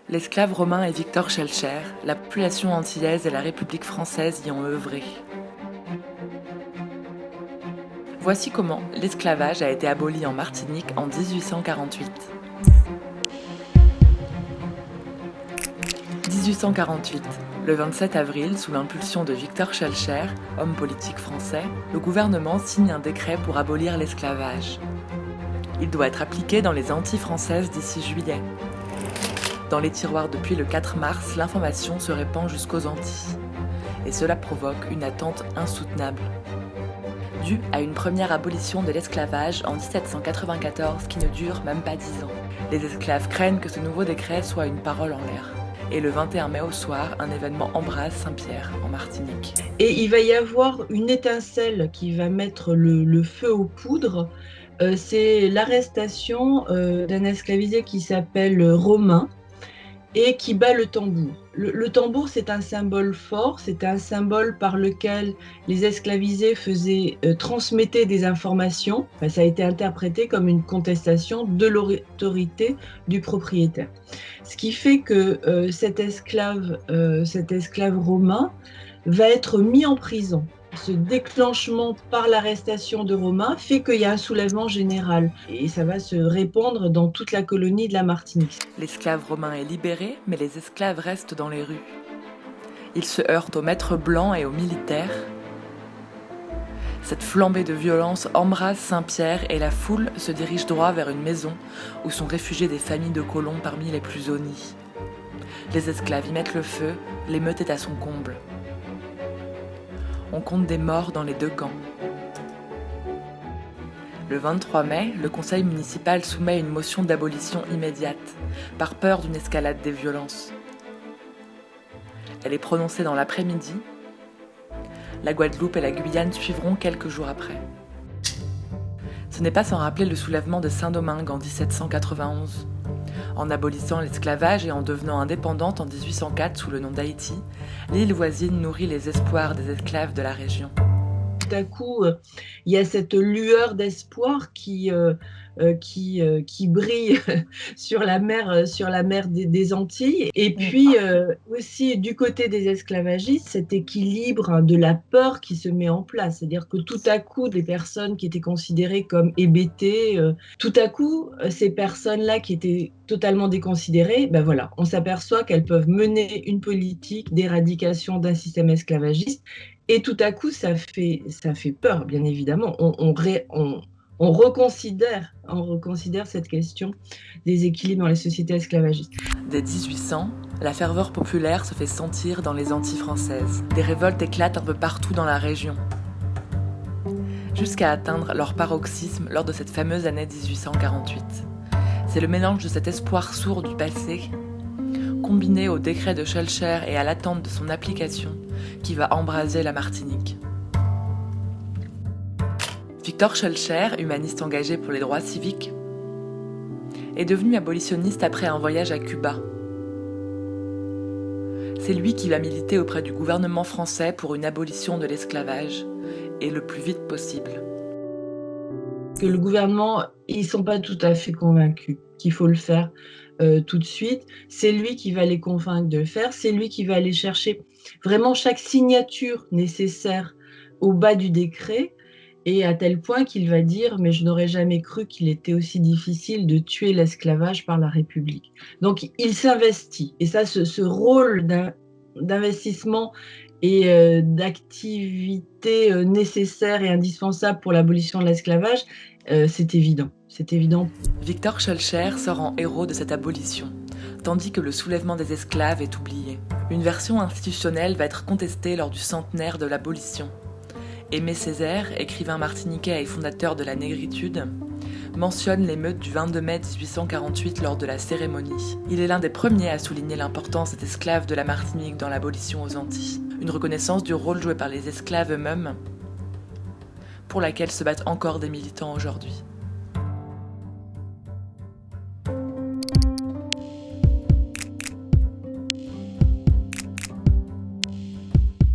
L'esclave romain est Victor Schœlcher, la population antillaise et la République française y ont œuvré. Voici comment l'esclavage a été aboli en Martinique en 1848. 1848. Le 27 avril, sous l'impulsion de Victor Schœlcher, homme politique français, le gouvernement signe un décret pour abolir l'esclavage. Il doit être appliqué dans les Antilles françaises d'ici juillet. Dans les tiroirs depuis le 4 mars, l'information se répand jusqu'aux Antilles. Et cela provoque une attente insoutenable. Due à une première abolition de l'esclavage en 1794 qui ne dure même pas 10 ans. Les esclaves craignent que ce nouveau décret soit une parole en l'air. Et le 21 mai au soir, un événement embrase Saint-Pierre, en Martinique. Et il va y avoir une étincelle qui va mettre le feu aux poudres. C'est l'arrestation d'un esclavisé qui s'appelle Romain et qui bat le tambour. Le tambour, c'est un symbole fort, c'est un symbole par lequel les esclavisés transmettaient des informations. Enfin, ça a été interprété comme une contestation de l'autorité du propriétaire. Ce qui fait que cet esclave romain va être mis en prison. Ce déclenchement par l'arrestation de Romain fait qu'il y a un soulèvement général et ça va se répandre dans toute la colonie de la Martinique. L'esclave romain est libéré, mais les esclaves restent dans les rues. Ils se heurtent aux maîtres blancs et aux militaires. Cette flambée de violence embrase Saint-Pierre et la foule se dirige droit vers une maison où sont réfugiées des familles de colons parmi les plus honnis. Les esclaves y mettent le feu, l'émeute est à son comble. On compte des morts dans les deux camps. Le 23 mai, le conseil municipal soumet une motion d'abolition immédiate, par peur d'une escalade des violences. Elle est prononcée dans l'après-midi. La Guadeloupe et la Guyane suivront quelques jours après. Ce n'est pas sans rappeler le soulèvement de Saint-Domingue en 1791. En abolissant l'esclavage et en devenant indépendante en 1804 sous le nom d'Haïti, l'île voisine nourrit les espoirs des esclaves de la région. Tout à coup, il y a cette lueur d'espoir qui brille sur la mer des Antilles. Et puis aussi du côté des esclavagistes, cet équilibre de la peur qui se met en place. C'est-à-dire que tout à coup, des personnes qui étaient considérées comme hébétées, tout à coup, ces personnes-là qui étaient totalement déconsidérées, ben voilà, on s'aperçoit qu'elles peuvent mener une politique d'éradication d'un système esclavagiste. Et tout à coup, ça fait peur, bien évidemment. On reconsidère cette question des équilibres dans les sociétés esclavagistes. Dès 1800, la ferveur populaire se fait sentir dans les Antilles françaises. Des révoltes éclatent un peu partout dans la région, jusqu'à atteindre leur paroxysme lors de cette fameuse année 1848. C'est le mélange de cet espoir sourd du passé, combiné au décret de Schœlcher et à l'attente de son application, qui va embraser la Martinique. Victor Schœlcher, humaniste engagé pour les droits civiques, est devenu abolitionniste après un voyage à Cuba. C'est lui qui va militer auprès du gouvernement français pour une abolition de l'esclavage, et le plus vite possible. Que le gouvernement, ils ne sont pas tout à fait convaincus qu'il faut le faire tout de suite. C'est lui qui va les convaincre de le faire, c'est lui qui va aller chercher vraiment chaque signature nécessaire au bas du décret, et à tel point qu'il va dire « mais je n'aurais jamais cru qu'il était aussi difficile de tuer l'esclavage par la République ». Donc il s'investit, et ça, ce rôle d'investissement et d'activité nécessaire et indispensable pour l'abolition de l'esclavage, c'est évident. C'est évident. Victor Schœlcher sort en héros de cette abolition, tandis que le soulèvement des esclaves est oublié. Une version institutionnelle va être contestée lors du centenaire de l'abolition. Aimé Césaire, écrivain martiniquais et fondateur de la négritude, mentionne l'émeute du 22 mai 1848 lors de la cérémonie. Il est l'un des premiers à souligner l'importance des esclaves de la Martinique dans l'abolition aux Antilles. Une reconnaissance du rôle joué par les esclaves eux-mêmes, pour laquelle se battent encore des militants aujourd'hui.